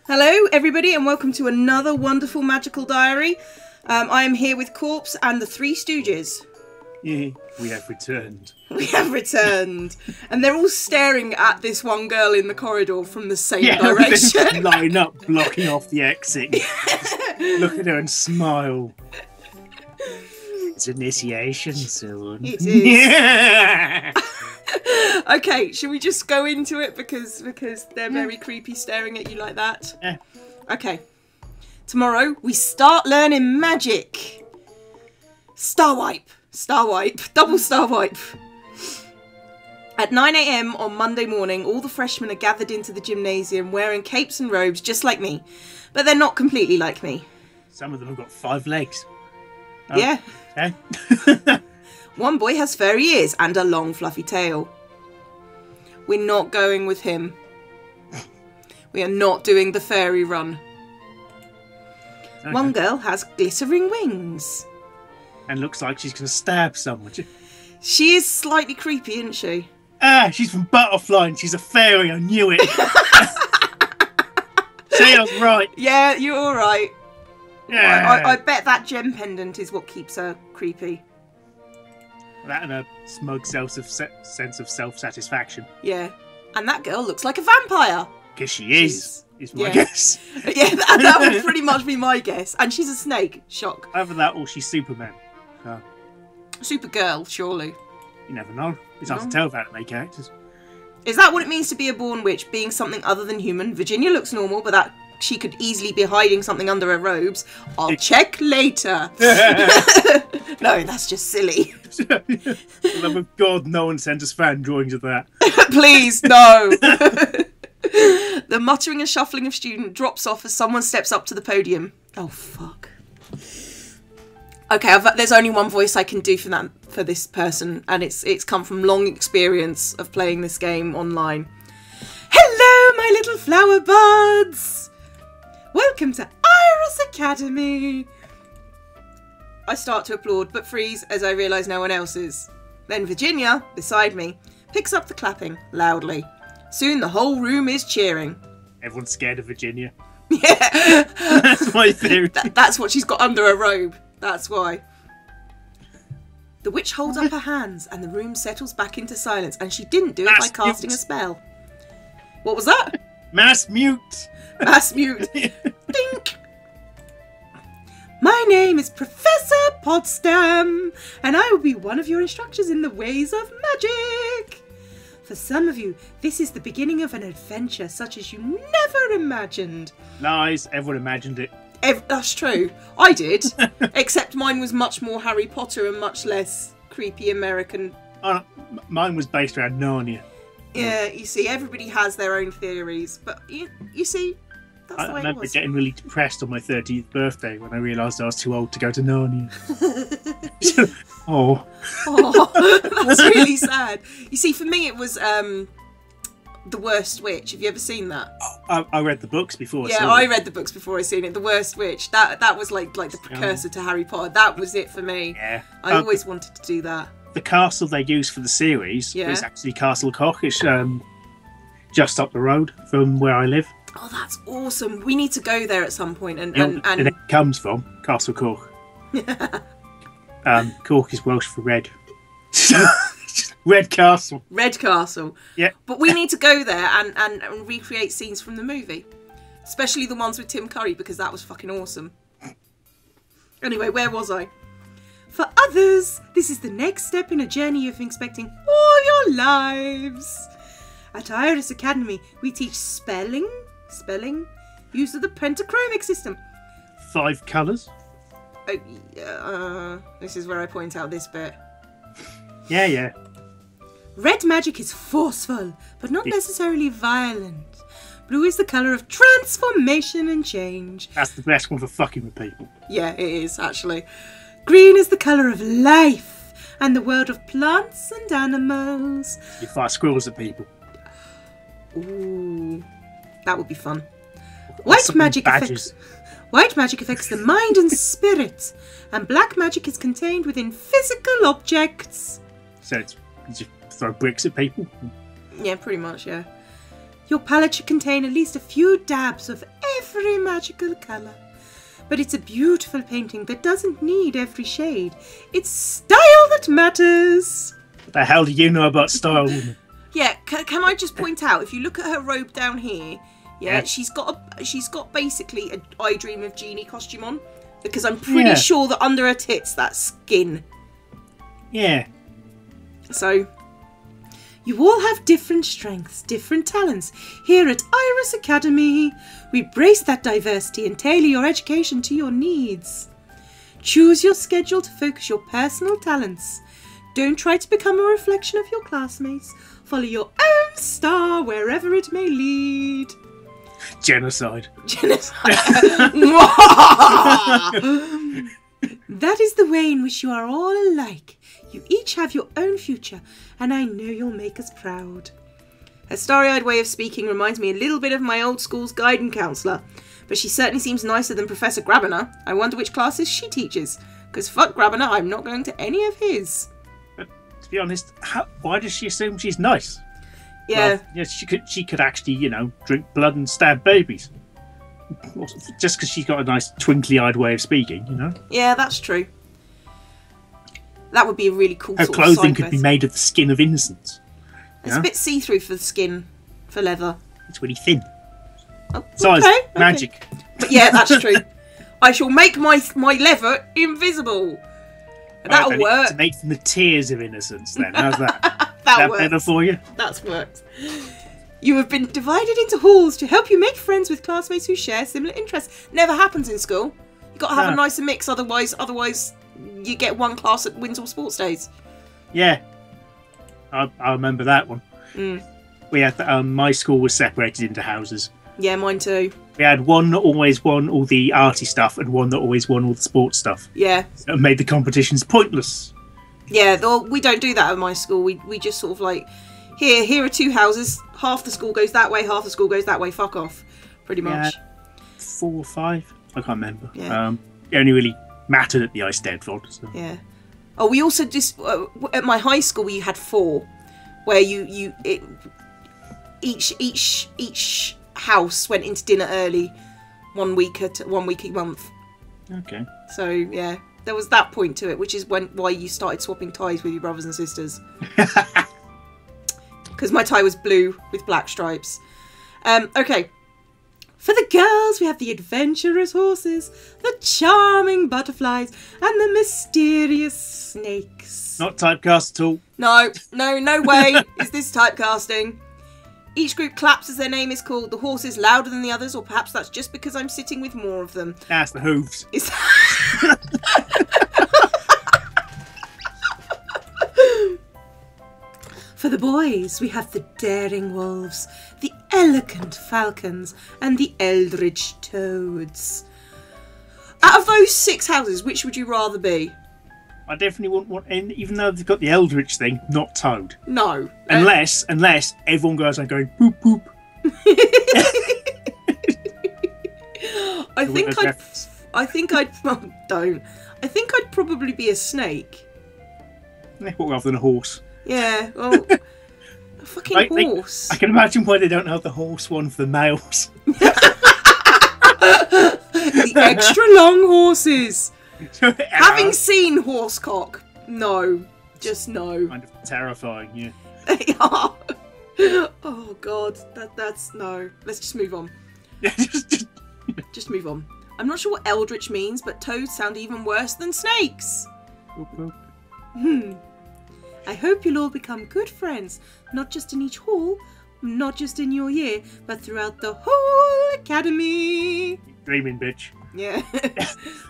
Hello everybody and welcome to another wonderful magical diary. I am here with Corpse and the Three Stooges. Yeah, we have returned. We have returned. And they're all staring at this one girl in the corridor from the same direction. Line up, blocking off the exit. Look at her and smile. It's initiation soon. It is. Yeah. Okay, should we just go into it because they're very creepy staring at you like that? Yeah. Okay. Tomorrow we start learning magic. Star wipe, double star wipe. At 9 AM on Monday morning, all the freshmen are gathered into the gymnasium wearing capes and robes just like me. But they're not completely like me. Some of them have got 5 legs. Oh, yeah. Okay. One boy has furry ears and a long fluffy tail. We're not going with him. We are not doing the fairy run. Okay. One girl has glittering wings. And looks like she's going to stab someone. She is slightly creepy, isn't she? Ah, she's from Butterfly and she's a fairy. I knew it. See, I was right. Yeah, you're all right. Yeah. I bet that gem pendant is what keeps her creepy. That and a smug sense of self-satisfaction. Yeah. And that girl looks like a vampire. Because she is my yeah. guess. Yeah, that would pretty much be my guess. And she's a snake. Shock. Either that or she's Superman. Supergirl, surely. You never know. It's hard to tell about anime characters. Is that what it means to be a born witch, being something other than human? Virginia looks normal, but that she could easily be hiding something under her robes. I'll check later. No, that's just silly. For the love of God, no one sent us fan drawings of that. Please, no. The muttering and shuffling of student drops off as someone steps up to the podium. Oh, fuck. Okay, there's only one voice I can do for this person, and it's come from long experience of playing this game online. Hello, my little flower buds! Welcome to Iris Academy! I start to applaud, but freeze as I realise no one else is. Then Virginia, beside me, picks up the clapping, loudly. Soon the whole room is cheering. Everyone's scared of Virginia. Yeah! That's my theory. That's what she's got under her robe. That's why. The witch holds up her hands and the room settles back into silence, and she didn't do it by casting a spell. What was that? Mass mute! Mass mute. Dink! My name is Professor Potsdam, and I will be one of your instructors in the ways of magic. For some of you, this is the beginning of an adventure such as you never imagined. Lies, everyone imagined it. That's true. I did. Except mine was much more Harry Potter and much less creepy American. Mine was based around Narnia. Yeah, you see, everybody has their own theories. But you see, that's the way I remember it was. getting really depressed on my 30th birthday when I realised I was too old to go to Narnia. Oh, that's really sad. You see, for me it was The Worst Witch. Have you ever seen that? I read the books before. Yeah, I read the books before I seen it. The Worst Witch. That was like the precursor to Harry Potter. That was it for me. Yeah. I always wanted to do that. The castle they used for the series was actually Castle Cock. It's just up the road from where I live. Oh, that's awesome. We need to go there at some point. And it comes from Castle Cork. Cork is Welsh for red. Red Castle. Red Castle. Yeah. But we need to go there and recreate scenes from the movie. Especially the ones with Tim Curry, because that was fucking awesome. Anyway, where was I? For others, this is the next step in a journey you've been expecting all your lives. At Iris Academy, we teach spelling, use of the pentachromic system. 5 colours. This is where I point out this bit. Yeah. Red magic is forceful, but not necessarily violent. Blue is the colour of transformation and change. That's the best one for fucking with people. Yeah, it is, actually. Green is the colour of life and the world of plants and animals. You fire squirrels at people. Ooh, that would be fun. White magic affects the mind and spirit, and black magic is contained within physical objects. So you just throw bricks at people? Yeah, pretty much, yeah. Your palette should contain at least a few dabs of every magical colour. But it's a beautiful painting that doesn't need every shade. It's style that matters. What the hell do you know about style, woman? Yeah, can I just point out, if you look at her robe down here, yeah. she's got basically a I Dream of Jeannie costume on, because I'm pretty sure that under her tits that's skin. Yeah. So, you all have different strengths, different talents. Here at Iris Academy, we brace that diversity and tailor your education to your needs. Choose your schedule to focus your personal talents. Don't try to become a reflection of your classmates. Follow your own star wherever it may lead. Genocide. That is the way in which you are all alike. You each have your own future, and I know you'll make us proud. Her starry-eyed way of speaking reminds me a little bit of my old school's guidance counsellor, but she certainly seems nicer than Professor Grabiner. I wonder which classes she teaches, because fuck Grabiner, I'm not going to any of his. But to be honest, why does she assume she's nice? Yeah. Well, yeah, she could actually, drink blood and stab babies. Just because she's got a nice twinkly-eyed way of speaking, Yeah, that's true. That would be a really cool Her sort of clothing side could be quest. made of the skin of innocence. It's a bit see-through for the skin, for leather. It's really thin. Oh, Size, okay. magic. But yeah, that's true. I shall make my leather invisible. That'll work. To make them the tears of innocence then. How's that? That works. Better for you? That's worked. You have been divided into halls to help you make friends with classmates who share similar interests. Never happens in school. You've got to have a nicer mix, otherwise you get one class that wins all sports days. Yeah. I remember that one. We had my school was separated into houses. Yeah, mine too. We had one that always won all the arty stuff and one that always won all the sports stuff. Yeah. So it made the competitions pointless. Yeah, we don't do that at my school. We just sort of like, here are two houses. Half the school goes that way, half the school goes that way. Fuck off, pretty much. 4 or 5, I can't remember. Yeah. It only really mattered at the Eisteddfod. So. Yeah. Oh, we also just at my high school we had 4, where each house went into dinner early, 1 week a month. Okay. So yeah, there was that point to it, which is why you started swapping ties with your brothers and sisters. Because my tie was blue with black stripes. Okay. For the girls, we have the adventurous horses, the charming butterflies, and the mysterious snakes. Not typecast at all. No way is this typecasting. Each group claps as their name is called. The horse is louder than the others, or perhaps that's just because I'm sitting with more of them. That's the hooves. For the boys, we have the daring wolves, the elegant falcons, and the eldritch toads. Out of those 6 houses, which would you rather be? I definitely wouldn't want, even though they've got the eldritch thing, not toad. No. Unless everyone goes and going poop poop. I think I'd probably be a snake. Rather than a horse. Yeah, well, a fucking horse. I can imagine why they don't have the horse one for the males. The extra long horses. Having seen horsecock, no, just no. Kind of terrifying, yeah. They are. Oh god, that's no. Let's just move on. Yeah, just move on. I'm not sure what eldritch means, but toads sound even worse than snakes. I hope you'll all become good friends, not just in each hall, not just in your year, but throughout the whole academy. Dreaming, bitch. Yeah.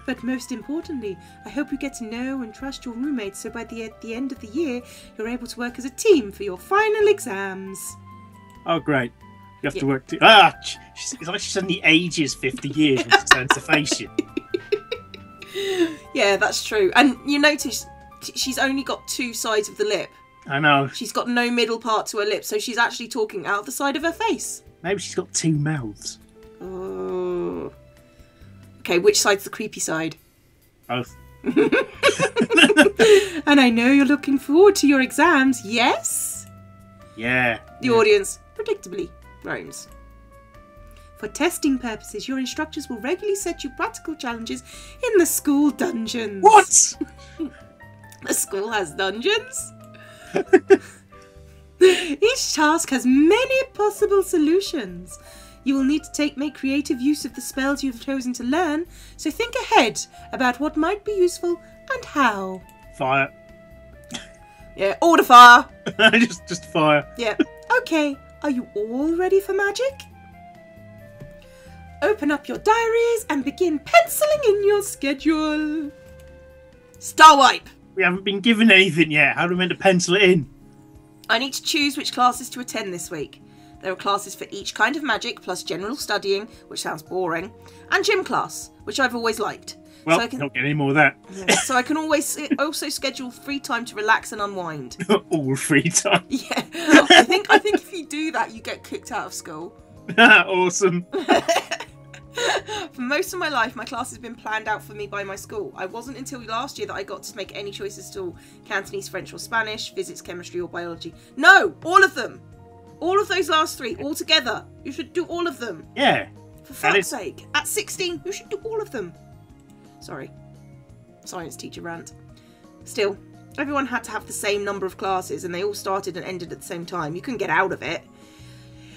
But most importantly, I hope you get to know and trust your roommates so at the end of the year, you're able to work as a team for your final exams. Oh, great. You have to work too. It's like she suddenly ages 50 years when she turns to face you. Yeah, that's true. And you notice she's only got 2 sides of the lip. I know. She's got no middle part to her lip, so she's actually talking out the side of her face. Maybe she's got 2 mouths. Oh. Okay, which side's the creepy side? Both. And I know you're looking forward to your exams, yes? Yeah. The audience, predictably, groans. For testing purposes, your instructors will regularly set you practical challenges in the school dungeons. What? The school has dungeons? Each task has many possible solutions. You will need to make creative use of the spells you have chosen to learn, so think ahead about what might be useful and how. Fire. Yeah, order fire. just fire. Yeah. Okay, are you all ready for magic? Open up your diaries and begin penciling in your schedule. Star wipe. We haven't been given anything yet. How are we meant to pencil it in? I need to choose which classes to attend this week. There are classes for each kind of magic, plus general studying, which sounds boring, and gym class, which I've always liked. Well, so I can, not get any more of that. yeah, so I can always also schedule free time to relax and unwind. All free time. Yeah, I think if you do that, you get kicked out of school. Awesome. For most of my life, my class has been planned out for me by my school. I wasn't until last year that I got to make any choices at all. Cantonese, French or Spanish, physics, chemistry or biology. No! All of them! All of those last three, all together. You should do all of them. Yeah. For fuck's sake. At 16, you should do all of them. Sorry. Science teacher rant. Still, everyone had to have the same number of classes and they all started and ended at the same time. You couldn't get out of it.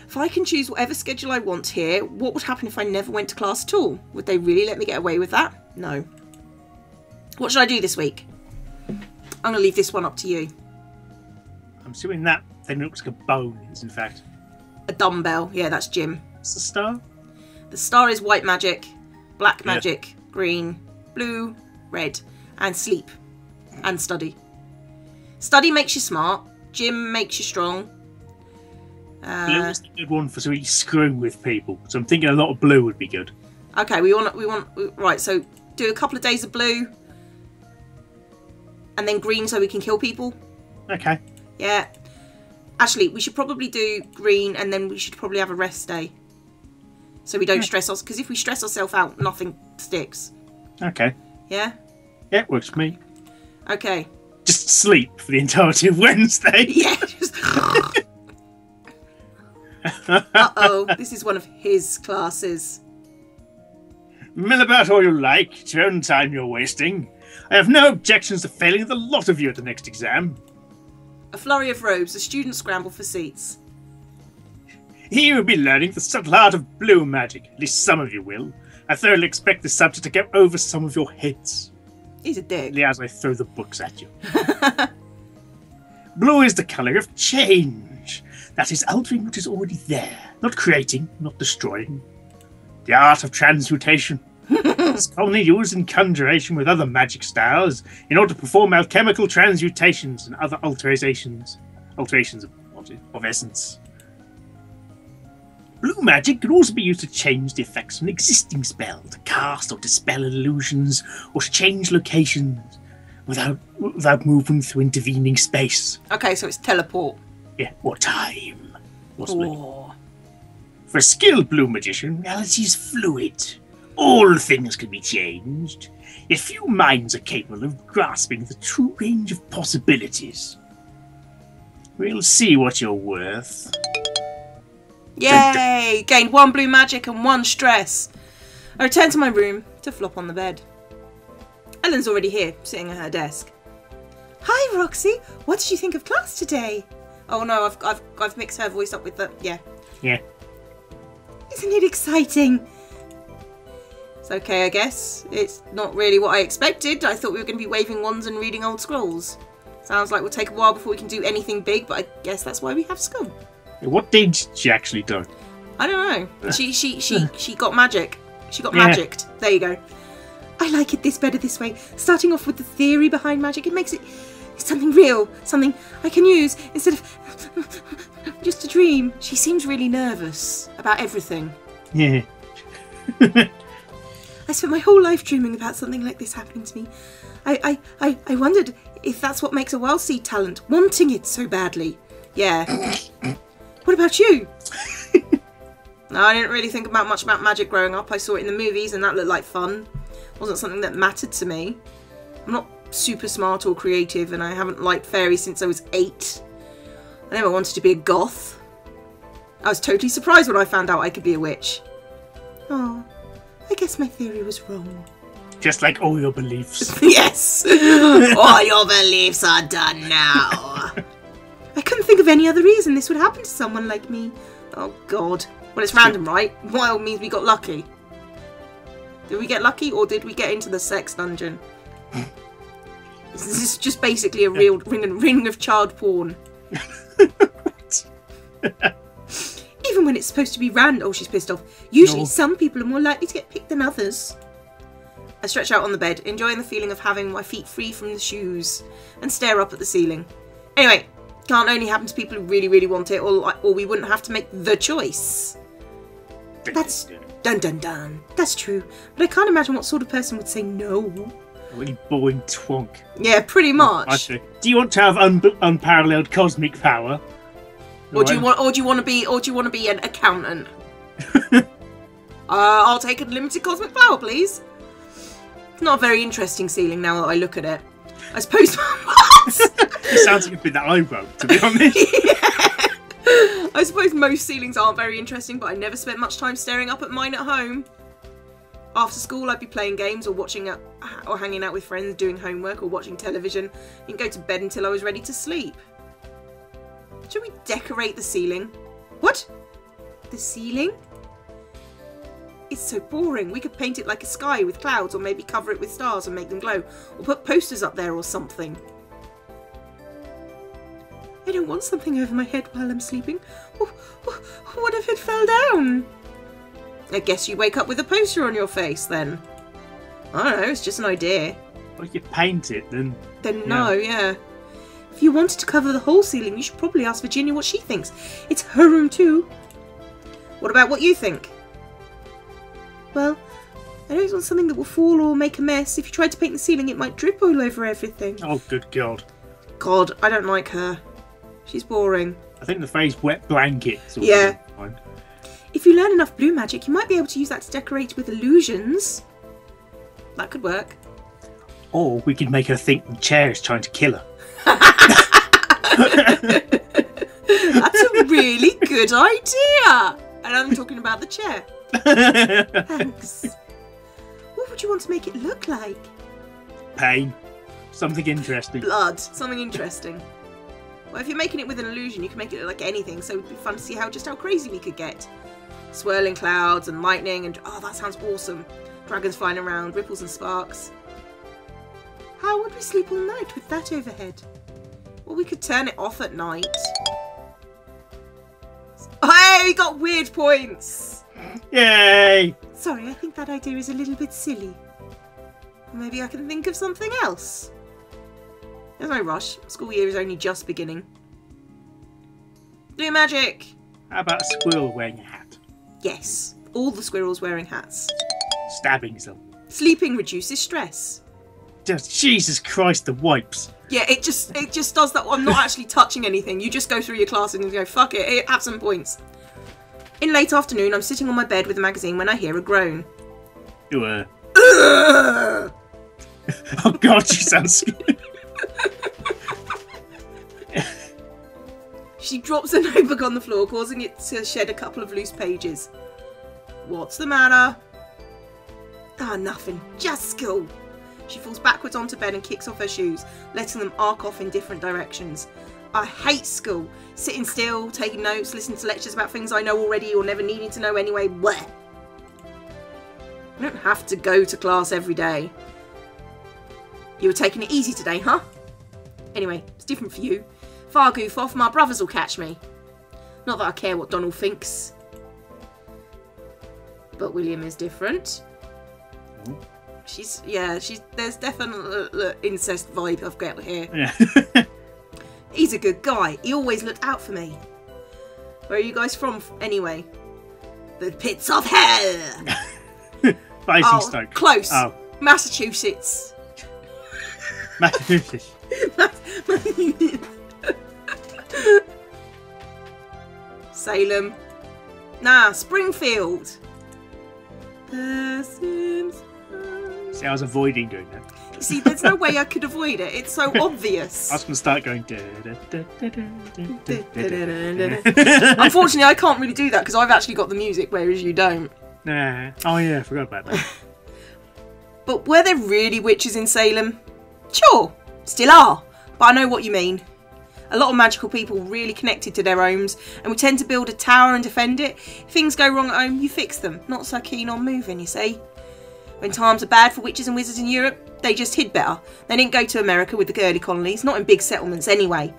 If I can choose whatever schedule I want here, what would happen if I never went to class at all? Would they really let me get away with that? No. What should I do this week? I'm going to leave this one up to you. I'm assuming that thing looks like a bone, is in fact. A dumbbell. Yeah, that's gym. What's the star? The star is white magic, black magic, green, blue, red, and sleep. And study. Study makes you smart. Gym makes you strong. Blue is a good one for sort of screwing with people. So I'm thinking a lot of blue would be good. Okay, we want right. So do a couple of days of blue, and then green so we can kill people. Okay. Yeah. Actually, we should probably do green, and then we should probably have a rest day, so we don't stress us. Because if we stress ourselves out, nothing sticks. Okay. Yeah. Yeah, it works for me. Okay. Just sleep for the entirety of Wednesday. Yeah. Just... Uh-oh, this is one of his classes. Mill about all you like. It's your own time you're wasting. I have no objections to failing the lot of you at the next exam. A flurry of robes, a student scramble for seats. Here you'll be learning the subtle art of blue magic. At least some of you will. I thoroughly expect this subject to go over some of your heads. He's a dick. As I throw the books at you. Blue is the colour of change. That is altering what is already there. Not creating, not destroying. The art of transmutation. It's commonly used in conjuration with other magic styles in order to perform alchemical transmutations and other alterations of essence. Blue magic can also be used to change the effects of an existing spell, to cast or dispel illusions, or to change locations without moving through intervening space. Okay, so it's teleport. Yeah, or time. Oh. For a skilled blue magician, reality is fluid. All things can be changed. Yet few minds are capable of grasping the true range of possibilities. We'll see what you're worth. Yay! Gained 1 blue magic and 1 stress. I return to my room to flop on the bed. Ellen's already here, sitting at her desk. Hi, Roxy. What did you think of class today? Oh no, I've mixed her voice up with the yeah. Isn't it exciting? It's okay, I guess. It's not really what I expected. I thought we were going to be waving wands and reading old scrolls. Sounds like we'll take a while before we can do anything big, but I guess that's why we have school. What did she actually do? I don't know. She got magic. She got magicked. There you go. I like it better this way. Starting off with the theory behind magic, it makes it something real, something I can use instead of just a dream. She seems really nervous about everything. Yeah. I spent my whole life dreaming about something like this happening to me. I wondered if that's what makes a wild seed talent, wanting it so badly. Yeah. What about you? No, I didn't really think much about magic growing up. I saw it in the movies and that looked like fun. It wasn't something that mattered to me. I'm not super smart or creative and I haven't liked fairies since I was 8. I never wanted to be a goth. I was totally surprised when I found out I could be a witch. Oh, I guess my theory was wrong. Just like all your beliefs. Yes! All your beliefs are done now. I couldn't think of any other reason this would happen to someone like me. Oh, God. Well, it's random, right? Wild means we got lucky. Did we get lucky, or did we get into the sex dungeon? This is just basically a real ring of child porn. Even when it's supposed to be random. Oh, she's pissed off. Usually, some people are more likely to get picked than others. I stretch out on the bed, enjoying the feeling of having my feet free from the shoes, and stare up at the ceiling. Anyway, can't only happen to people who really, really want it, or we wouldn't have to make the choice. That's dun dun dun. That's true, but I can't imagine what sort of person would say no. A really boring twonk. Yeah, pretty much. Do you want to have unparalleled cosmic power? Or do you want to be an accountant? I'll take a limited cosmic power, please. It's not a very interesting ceiling now that I look at it. I suppose. It sounds like a bit that I wrote, to be honest. Yeah. I suppose most ceilings aren't very interesting, but I never spent much time staring up at mine at home. After school, I'd be playing games or or hanging out with friends, doing homework or watching television, and go to bed until I was ready to sleep. Should we decorate the ceiling? What? The ceiling? It's so boring. We could paint it like a sky with clouds, or maybe cover it with stars and make them glow, or put posters up there or something. I don't want something over my head while I'm sleeping. What if it fell down? I guess you wake up with a poster on your face then. I don't know, it's just an idea. Well, if you paint it, then... Then no, yeah. If you wanted to cover the whole ceiling, you should probably ask Virginia what she thinks. It's her room too. What about what you think? Well, I don't want something that will fall or make a mess. If you tried to paint the ceiling, it might drip all over everything. Oh, good God. God, I don't like her. She's boring. I think the phrase wet blanket. Yeah. If you learn enough blue magic, you might be able to use that to decorate with illusions. That could work. Or we could make her think the chair is trying to kill her. That's a really good idea. And I'm talking about the chair. Thanks. What would you want to make it look like? Pain. Something interesting. Blood. Something interesting. Well, if you're making it with an illusion, you can make it look like anything, so it'd be fun to see just how crazy we could get. Swirling clouds and lightning and... Oh, that sounds awesome. Dragons flying around, ripples and sparks. How would we sleep all night with that overhead? Well, we could turn it off at night. Hey, we got weird points! Yay! Sorry, I think that idea is a little bit silly. Maybe I can think of something else. There's no rush. School year is only just beginning. Blue magic! How about a squirrel wearing a hat? Yes, all the squirrels wearing hats. Stabbing them. Sleeping reduces stress. Just Jesus Christ, the wipes. Yeah, it just does that. I'm not actually touching anything. You just go through your classes and go, fuck it, have some points. In late afternoon, I'm sitting on my bed with a magazine when I hear a groan. Oh God, she sounds scared. She drops a notebook on the floor, causing it to shed a couple of loose pages. What's the matter? Ah, nothing. Just school. She falls backwards onto bed and kicks off her shoes, letting them arc off in different directions. I hate school. Sitting still, taking notes, listening to lectures about things I know already or never needing to know anyway. Blech. I don't have to go to class every day. You were taking it easy today, huh? Anyway, it's different for you. If I goof off, my brothers will catch me. Not that I care what Donald thinks. But William is different. There's definitely an incest vibe I've got here. Yeah. He's a good guy. He always looked out for me. Where are you guys from, anyway? The pits of hell! Basingstoke. Close. Oh. Massachusetts. Massachusetts. Salem. Nah, Springfield. The Sims. See, I was avoiding doing that. See, there's no way I could avoid it. It's so obvious. I was going to start going... Unfortunately, I can't really do that because I've actually got the music, whereas you don't. Nah. Oh yeah, I forgot about that. But were there really witches in Salem? Sure, still are, but I know what you mean. A lot of magical people really connected to their homes, and we tend to build a tower and defend it. If things go wrong at home, you fix them. Not so keen on moving, you see. When times are bad for witches and wizards in Europe, they just hid better. They didn't go to America with the girly colonies, not in big settlements anyway.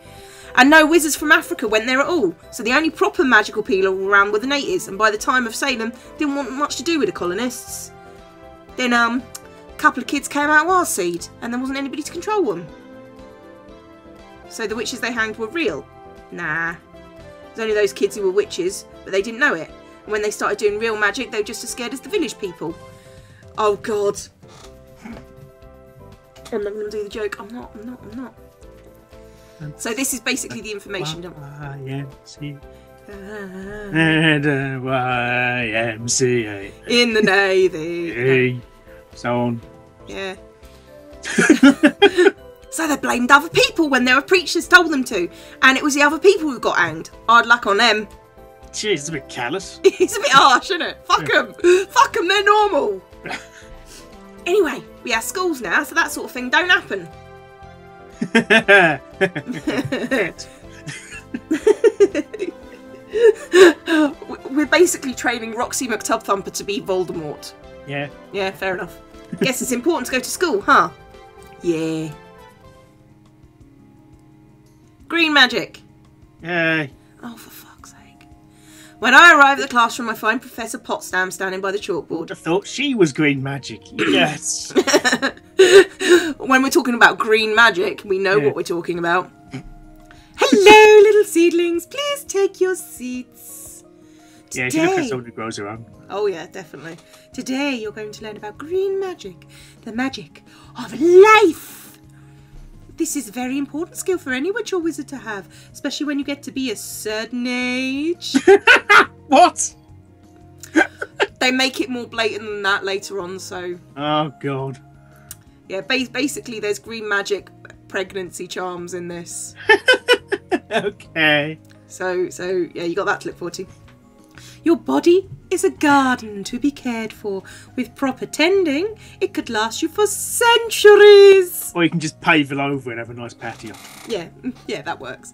And no wizards from Africa went there at all, so the only proper magical people around were the natives, and by the time of Salem, didn't want much to do with the colonists. Then, a couple of kids came out of our seed, and there wasn't anybody to control them. So the witches they hanged were real? Nah. There's only those kids who were witches, but they didn't know it. And when they started doing real magic, they were just as scared as the village people. Oh, God. I'm not going to do the joke. I'm not. So this is basically the information. YMCA. And YMCA. In the Navy. So on. Yeah. So they blamed other people when their preachers told them to. And it was the other people who got hanged. Hard luck on them. Jeez, it's a bit callous. It's a bit harsh, isn't it? Fuck them. Fuck them, they're normal. Anyway, we have schools now, so that sort of thing don't happen. We're basically training Roxy McTubthumper to be Voldemort. Yeah. Yeah, fair enough. Guess it's important to go to school, huh? Yeah. Green magic. Yay. Oh, for fuck's sake. When I arrive at the classroom, I find Professor Potsdam standing by the chalkboard. I thought she was green magic. Yes. When we're talking about green magic, we know what we're talking about. Hello, little seedlings. Please take your seats. Yeah, she looks like someone who grows her own. Oh, yeah, definitely. Today, you're going to learn about green magic. The magic of life. This is a very important skill for any witch or wizard to have, especially when you get to be a certain age. What? They make it more blatant than that later on, so... Oh, God. Yeah, basically there's green magic pregnancy charms in this. Okay. So, yeah, you got that to look forward to. Your body is a garden to be cared for. With proper tending, it could last you for centuries. Or you can just pave it over and have a nice patio. Yeah, that works.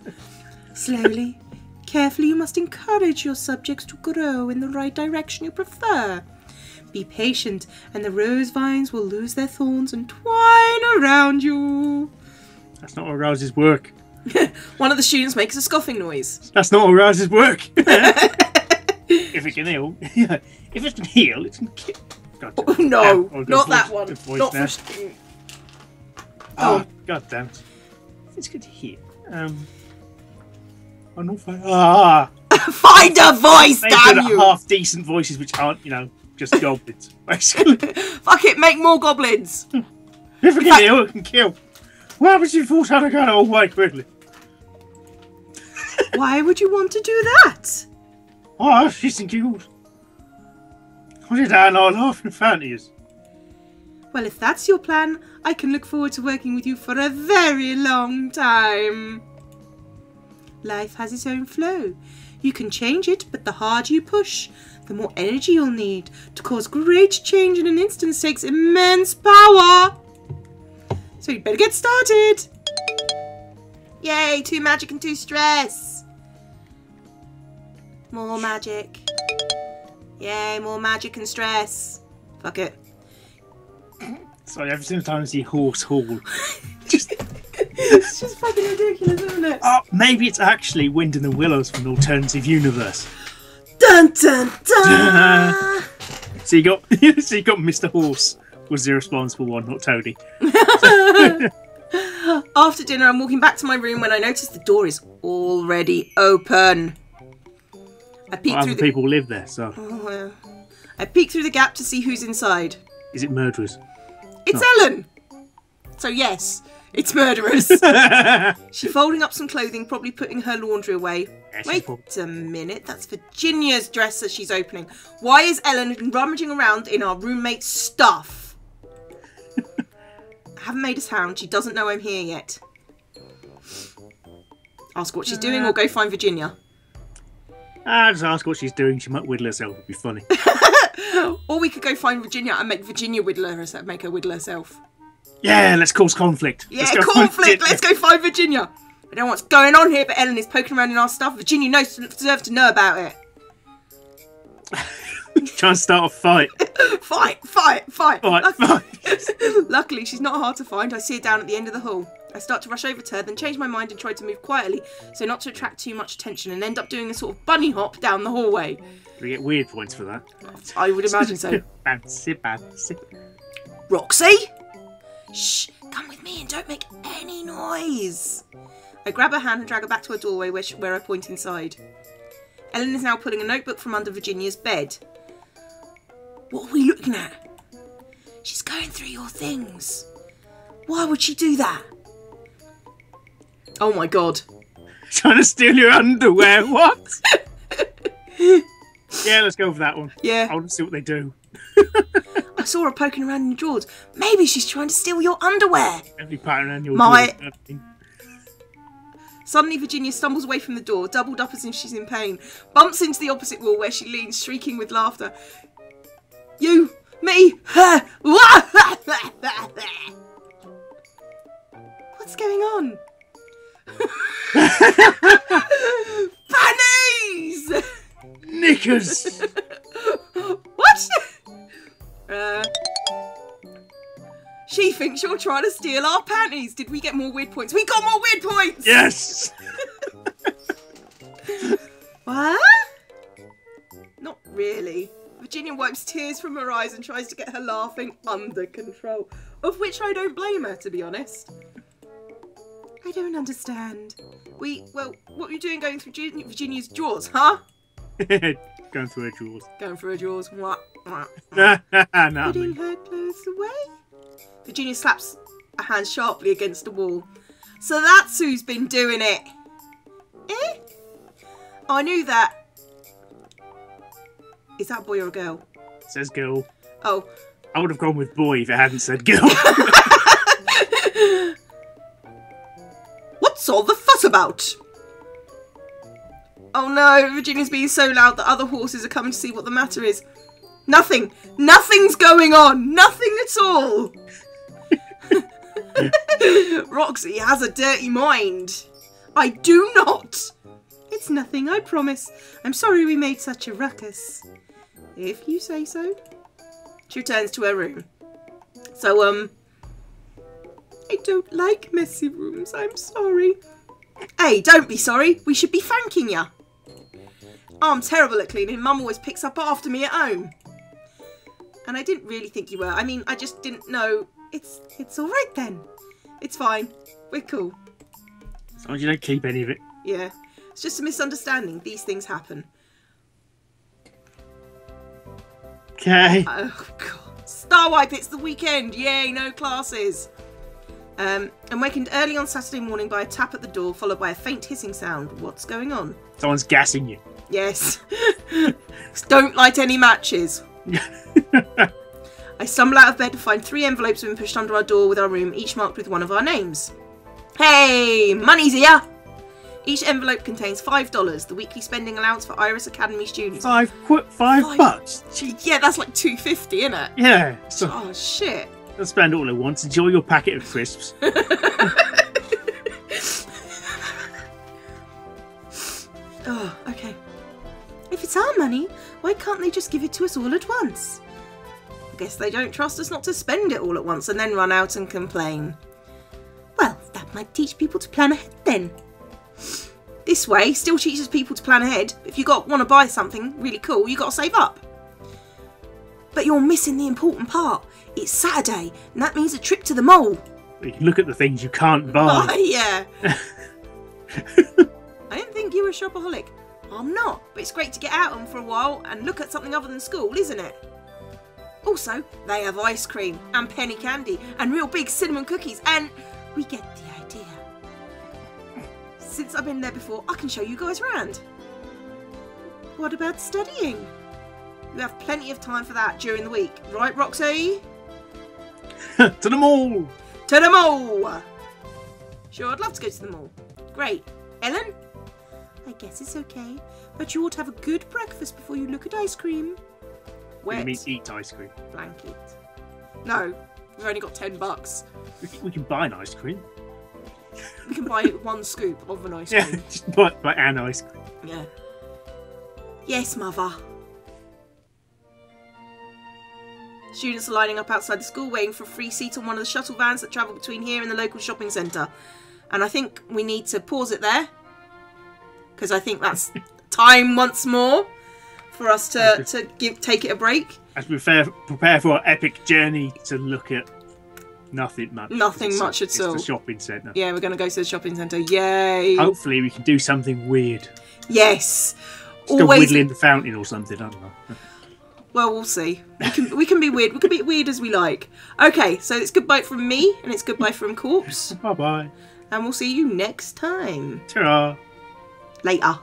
Slowly, carefully, you must encourage your subjects to grow in the right direction you prefer. Be patient, and the rose vines will lose their thorns and twine around you. That's not how roses work. One of the students makes a scoffing noise. That's not how roses work. If it can heal, if it can heal, it can kill. Oh, no, not that one. Not for... Oh, God damn it. It's good to hear. I'm not fine. Find a voice, damn you! Half decent voices which aren't, just goblins, basically. Fuck it, make more goblins. If it can heal, it can kill. Why would you force out a gun all way quickly? Why would you want to do that? Oh, she's cute. What did I not laugh in front of you? Well, if that's your plan, I can look forward to working with you for a very long time. Life has its own flow. You can change it, but the harder you push, the more energy you'll need. To cause great change in an instant takes immense power. So you'd better get started. Yay, 2 magic and 2 stress. More magic. Yay, more magic and stress. Fuck it. Sorry, every single time I see horse hall. It's just fucking ridiculous, isn't it? Oh, maybe it's actually Wind in the Willows from an alternative universe. Dun dun dun! So you got Mr. Horse was the responsible one, not Toady. After dinner, I'm walking back to my room when I notice the door is already open. I peek through the... people live there, so... Oh, yeah. I peek through the gap to see who's inside. Is it murderers? It's Ellen! So yes, it's murderers. She's folding up some clothing, probably putting her laundry away. Yeah, wait a minute, that's Virginia's dress that she's opening. Why is Ellen rummaging around in our roommate's stuff? I haven't made a sound, she doesn't know I'm here yet. Ask what she's doing or go find Virginia. Just ask what she's doing, she might whittle herself, it'd be funny. Or we could go find Virginia and make Virginia make her whittle herself. Yeah, let's cause conflict. Yeah, conflict. Let's go find Virginia. I don't know what's going on here, but Ellen is poking around in our stuff. Virginia deserves to know about it. Trying to start a fight. Fight. Fight. Luckily, she's not hard to find. I see her down at the end of the hall. I start to rush over to her, then change my mind and try to move quietly so not to attract too much attention and end up doing a sort of bunny hop down the hallway. Do we get weird points for that? I would imagine so. Fancy. Roxy? Shh, come with me and don't make any noise. I grab her hand and drag her back to her doorway where I point inside. Ellen is now pulling a notebook from under Virginia's bed. What are we looking at? She's going through your things. Why would she do that? Oh my god. Trying to steal your underwear, what? Yeah, let's go for that one. Yeah. I want to see what they do. I saw her poking around in the drawers. Maybe she's trying to steal your underwear. Every pattern around your drawers. Suddenly Virginia stumbles away from the door, doubled up as if she's in pain, bumps into the opposite wall where she leans, shrieking with laughter. You, me, her. What's going on? Panties! Knickers! What? She thinks you're trying to steal our panties. Did we get more weird points? We got more weird points! Yes! What? Not really. Virginia wipes tears from her eyes and tries to get her laughing under control. Of which I don't blame her, to be honest. I don't understand. Well, what are you doing going through Virginia's drawers, huh? Going through her drawers. Going through her drawers. No, Putting her clothes away. Virginia slaps a hand sharply against the wall. So that's who's been doing it. Eh? I knew that. Is that a boy or a girl? It says girl. Oh. I would have gone with boy if it hadn't said girl. What's all the fuss about? Oh no, Virginia's being so loud that other horses are coming to see what the matter is. Nothing. Nothing's going on. Nothing at all. Roxy has a dirty mind. I do not. It's nothing, I promise. I'm sorry we made such a ruckus. If you say so. She returns to her room. So, I don't like messy rooms, I'm sorry. Hey, don't be sorry. We should be thanking ya. Oh, I'm terrible at cleaning. Mum always picks up after me at home. And I didn't really think you were. I mean, I just didn't know. It's all right then. It's fine. We're cool. As long as you don't keep any of it. Yeah. It's just a misunderstanding. These things happen. Okay. Oh, God. Starwipe, it's the weekend. Yay, no classes. I'm wakened early on Saturday morning by a tap at the door, followed by a faint hissing sound. What's going on? Someone's gassing you. Yes. Don't light any matches. I stumble out of bed to find 3 envelopes have been pushed under our door with our room, each marked with one of our names. Hey, money's here! Each envelope contains $5, the weekly spending allowance for Iris Academy students. $5 bucks? Gee, yeah, that's like $2.50, isn't it? Yeah. So oh, shit. don't spend all at once. Enjoy your packet of crisps. Oh, okay. If it's our money, why can't they just give it to us all at once? I guess they don't trust us not to spend it all at once and then run out and complain. Well, that might teach people to plan ahead then. This way still teaches people to plan ahead. If you want to buy something really cool, you got to save up. But you're missing the important part. It's Saturday, and that means a trip to the mall. You can look at the things you can't buy. Oh, yeah. I didn't think you were a shopaholic. I'm not, but it's great to get out on for a while and look at something other than school, isn't it? Also, they have ice cream and penny candy and real big cinnamon cookies, and we get the idea. Since I've been there before, I can show you guys around. What about studying? You have plenty of time for that during the week, right, Roxy? To the mall! To the mall! Sure, I'd love to go to the mall. Great. Ellen? I guess it's okay, but you ought to have a good breakfast before you look at ice cream. wet. You mean eat ice cream? Blanket. No, we've only got $10. We can buy an ice cream. We can buy 1 scoop of an ice cream. Yeah, just buy an ice cream. Yeah. Yes, mother. Students are lining up outside the school waiting for a free seat on one of the shuttle vans that travel between here and the local shopping centre. And I think we need to pause it there. Because I think that's time once more for us to take it a break. As we prepare for our epic journey to look at nothing much. Nothing much at all. It's the shopping centre. Yeah, we're going to go to the shopping centre. Yay. Hopefully we can do something weird. Yes. Just go whittling the fountain or something, I don't know. Well, we'll see. We can be weird. We can be weird as we like. Okay, so it's goodbye from me, and it's goodbye from Corpse. Bye-bye. And we'll see you next time. Ta-ra. Later.